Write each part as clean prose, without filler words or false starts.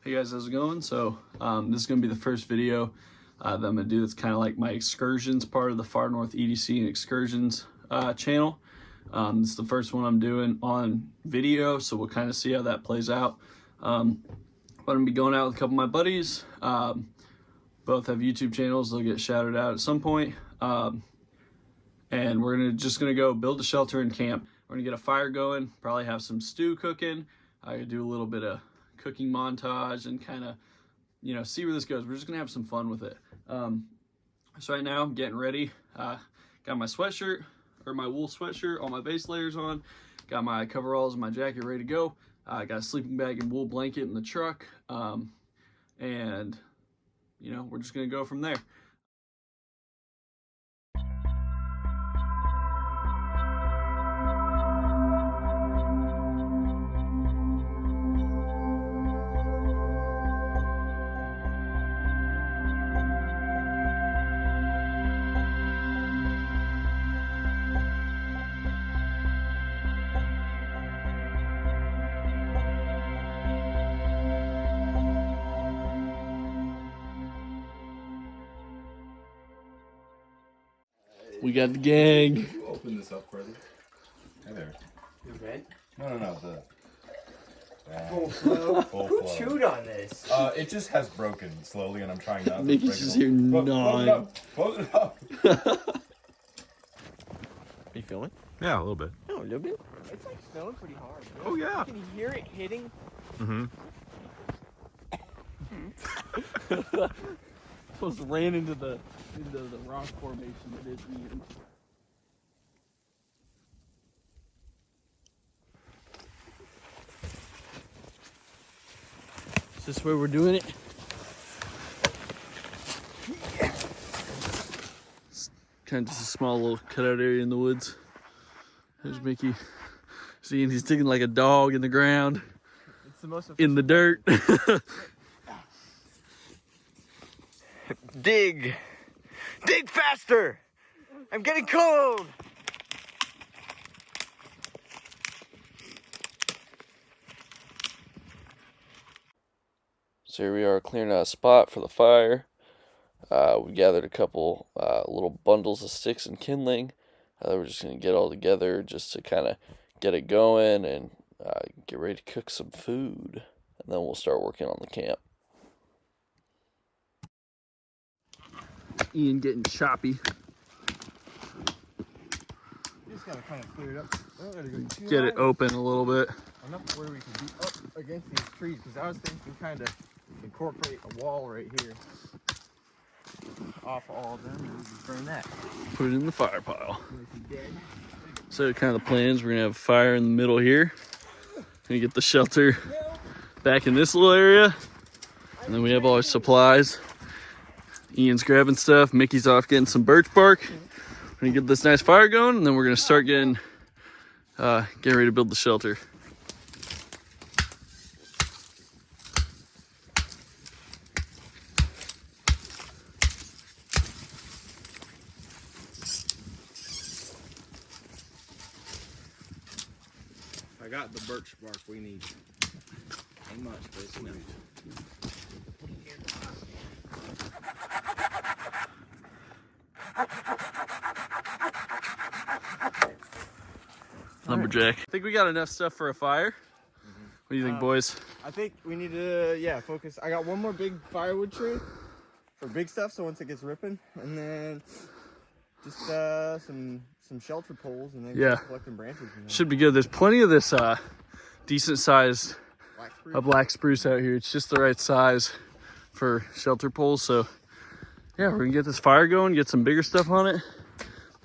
Hey guys, how's it going? So this is going to be the first video that I'm going to do that's kind of like my excursions part of the Far North EDC and excursions channel. This is the first one I'm doing on video, so we'll kind of see how that plays out. But I'm going to be going out with a couple of my buddies. Both have YouTube channels. They'll get shouted out at some point. And we're just going to go build a shelter and camp. We're going to get a fire going, probably have some stew cooking. I could do a little bit of cooking montage and kind of, see where this goes. We're just gonna have some fun with it. So right now I'm getting ready. Got my sweatshirt, or my wool sweatshirt, all my base layers on. Got my coveralls and my jacket ready to go. Got a sleeping bag and wool blanket in the truck. And we're just gonna go from there. We got the gang. Could you open this up further? Hey there. You okay? No. Full flow. Who chewed on this? It just has broken slowly, and I'm trying not to Mickey's break just it. here gnawing. Close it up. Are you feeling? Yeah, a little bit. Oh, a little bit. It's like snowing pretty hard. Oh yeah. You can hear it hitting. Mm-hmm. Almost ran into the rock formation it is in. Is this where we're doing it? It's kind of just a small little cutout area in the woods. There's Mickey. Seeing he's digging like a dog in the ground. It's the most in the dirt. Dig! Dig faster! I'm getting cold! So here we are clearing out a spot for the fire. We gathered a couple little bundles of sticks and kindling. We're just going to get all together just to kind of get it going and get ready to cook some food. And then we'll start working on the camp. Ian getting choppy. You just gotta kind of clear it up. Get it open a little bit. Enough where we can be up against these trees, because I was thinking kind of incorporate a wall right here off all of them and we just burn that. Put it in the fire pile. So kind of the plan is we're gonna have a fire in the middle here. Gonna get the shelter back in this little area, and then we have all our supplies. Ian's grabbing stuff. Mickey's off getting some birch bark. We're gonna get this nice fire going, and then we're gonna start getting ready to build the shelter. I got the birch bark we need. Ain't much, but it's enough. Lumberjack. I think we got enough stuff for a fire. What do you think, boys? I think we need to, focus. I got one more big firewood tree for big stuff, so once it gets ripping, and then just some shelter poles, and then start collecting branches. Should be good. There's plenty of this decent sized Black spruce. black spruce out here. It's just the right size for shelter poles. So yeah, we're gonna get this fire going, get some bigger stuff on it,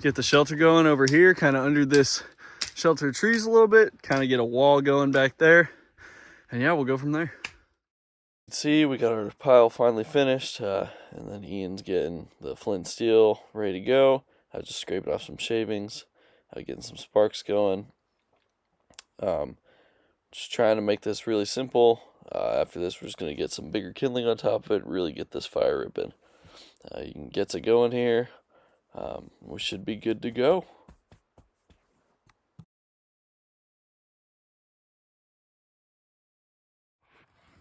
get the shelter going over here, kind of under this shelter trees a little bit, kind of get a wall going back there, and yeah, we'll go from there. See, we got our pile finally finished, and then Ian's getting the flint steel ready to go. I was just scraping off some shavings, getting some sparks going. Just trying to make this really simple. After this, we're just going to get some bigger kindling on top of it, really get this fire ripping. You can get it going here. We should be good to go.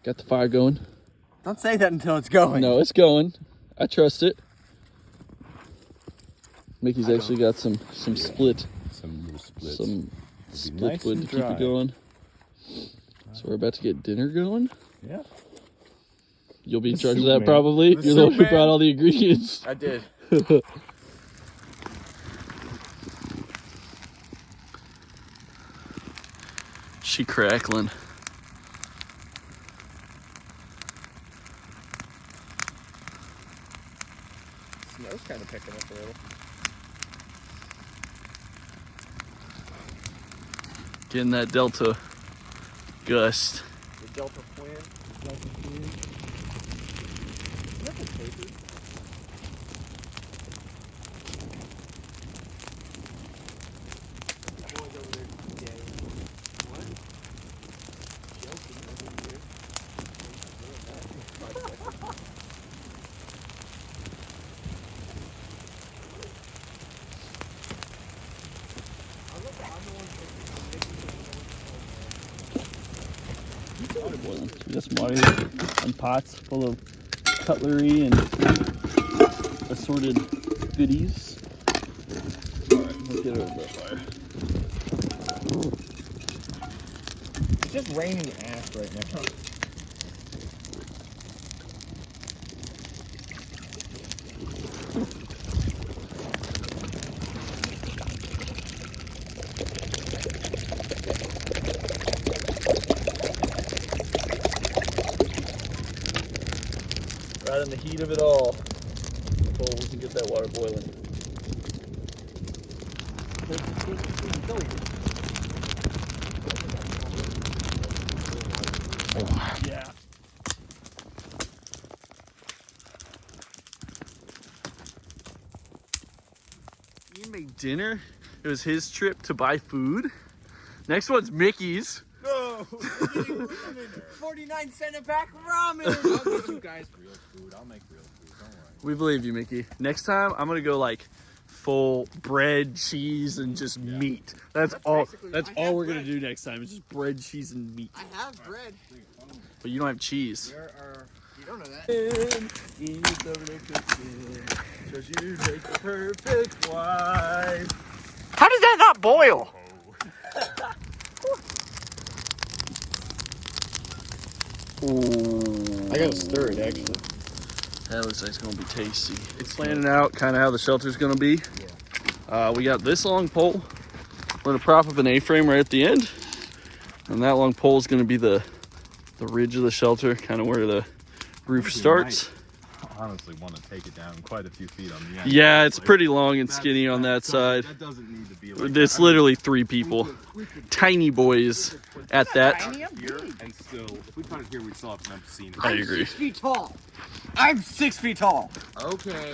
Got the fire going. Don't say that until it's going. No, it's going. I trust it. Mickey's actually got some split. Some little splits. Some It'll split be nice wood and to keep dry. it going. So we're about to get dinner going. Yeah. You'll be in The charge of soup that man. probably. The You're the one soup who man. brought all the ingredients. I did. She crackling. Snow's kind of picking up a little. Getting that Delta gust. The Delta Twin. Delta Twin. Nothing paper. Boys over there today. What? Joking over here. We got some water here and pots full of cutlery and assorted goodies. Alright, let's get over the fire. It's just raining ass right now. Right in the heat of it all. Before we can get that water boiling. Oh, yeah. Ian made dinner. It was his trip to buy food. Next one's Mickey's. No! 49-cent a pack of ramen! I'll get you guys real food. I'll make real food. Don't worry. We believe you, Mickey. Next time, I'm gonna go like full bread, cheese, and just meat. That's all. basically- That's I all have we're gonna bread. do next time. Is just bread, cheese, and meat. I have bread. But you don't have cheese. There are... You don't know that. Perfect wife. How does that not boil? Ooh. I gotta stir it, actually. That looks like it's gonna be tasty. It's planning out kind of how the shelter's gonna be. We got this long pole. We're gonna prop up an A-frame right at the end, and that long pole is gonna be the ridge of the shelter, kind of where the roof starts. I honestly want to take it down quite a few feet on the end. Yeah, it's Like, pretty long and that's- skinny on that side. That doesn't need to be like It's that. literally 3 people, tiny boys at that. Here and still, if we put it here, we still have enough scene. I agree. 6 feet tall. I'm 6 feet tall. Okay.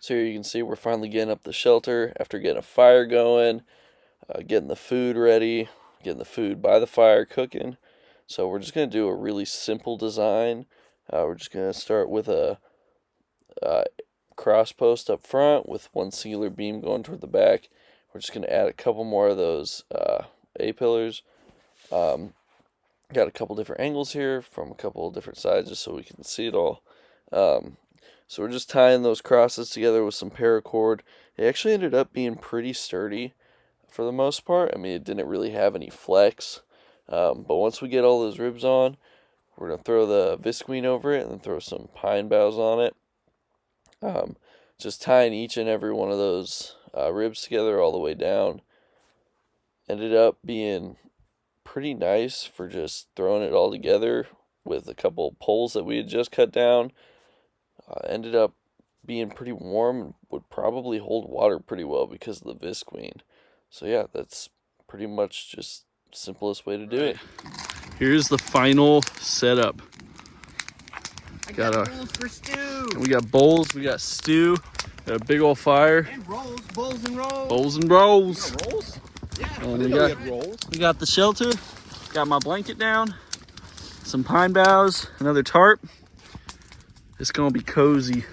So here you can see we're finally getting up the shelter after getting a fire going, getting the food ready, getting the food by the fire cooking. So we're just going to do a really simple design. We're just going to start with a cross post up front with one singular beam going toward the back. We're just going to add a couple more of those A-pillars. Got a couple different angles here from a couple different sides just so we can see it all. So we're just tying those crosses together with some paracord. It actually ended up being pretty sturdy for the most part. I mean, it didn't really have any flex. But once we get all those ribs on, we're going to throw the visqueen over it and then throw some pine boughs on it. Just tying each and every one of those ribs together all the way down. Ended up being pretty nice for just throwing it all together with a couple poles that we had just cut down. Ended up being pretty warm and would probably hold water pretty well because of the visqueen. So yeah, that's pretty much just simplest way to do it. Here's the final setup. I got bowls for stew. We got bowls, we got stew, got a big old fire. And rolls, bowls and rolls. Bowls and rolls. Rolls? Yeah. And we got the shelter, got my blanket down, some pine boughs, another tarp. It's gonna be cozy.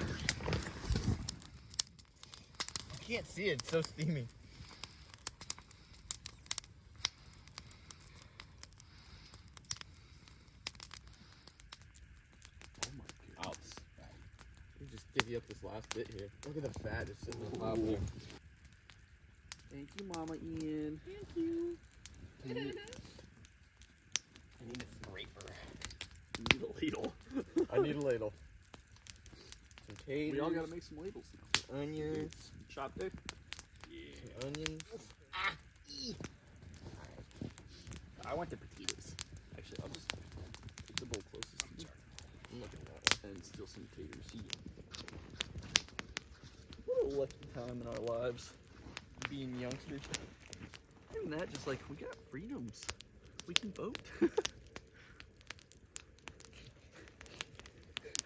I can't see it, it's so steamy. divvy up this last bit here. Look at the fat just sitting on top there. Thank you, Mama Ian. Thank you. I need a scraper. You need a ladle. I need a ladle. Some potatoes. We all gotta make some ladles now. Onions. Chopstick? Some onions. I want the potatoes. Actually, I'll just put the bowl closest to me. I'm looking at that one. And steal some taters. What a lucky time in our lives. Being youngsters. Even that, just like, we got freedoms. We can vote.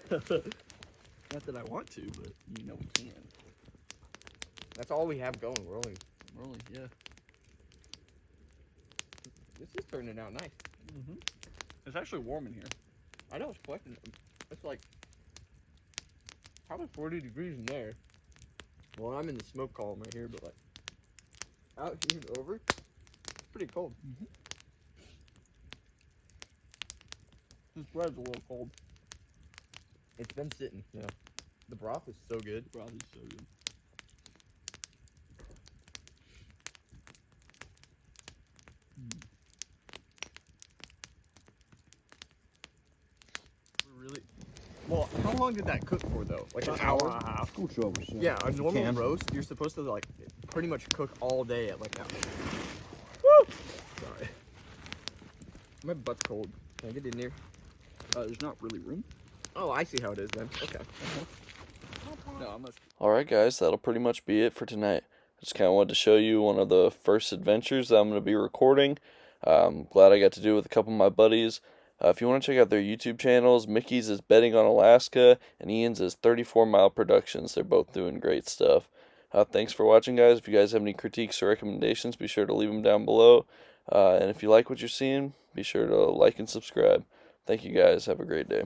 Not that I want to, but you know we can. That's all we have going. We're only, Yeah. this is turning out nice. It's actually warm in here. I know it's collecting. It's like probably 40 degrees in there. Well, I'm in the smoke column right here, but like out here and over, it's pretty cold. This bread's a little cold. It's been sitting. Yeah. The broth is so good. The broth is so good. We're really. Well, how long did that cook for though? Like an hour and a half. Scooch over, son. Yeah, a normal Can. roast, you're supposed to like pretty much cook all day at like that. Woo! Sorry. My butt's cold. Can I get in there? There's not really room. Oh, I see how it is then. Okay. No, I'm not. Alright guys, that'll pretty much be it for tonight. I just kind of wanted to show you one of the first adventures that I'm going to be recording. Glad I got to do it with a couple of my buddies. If you want to check out their YouTube channels, Mickey's is Betting on Alaska, and Ian's is 34 Mile Productions. They're both doing great stuff. Thanks for watching, guys. If you guys have any critiques or recommendations, be sure to leave them down below. And if you like what you're seeing, be sure to like and subscribe. Thank you guys. Have a great day.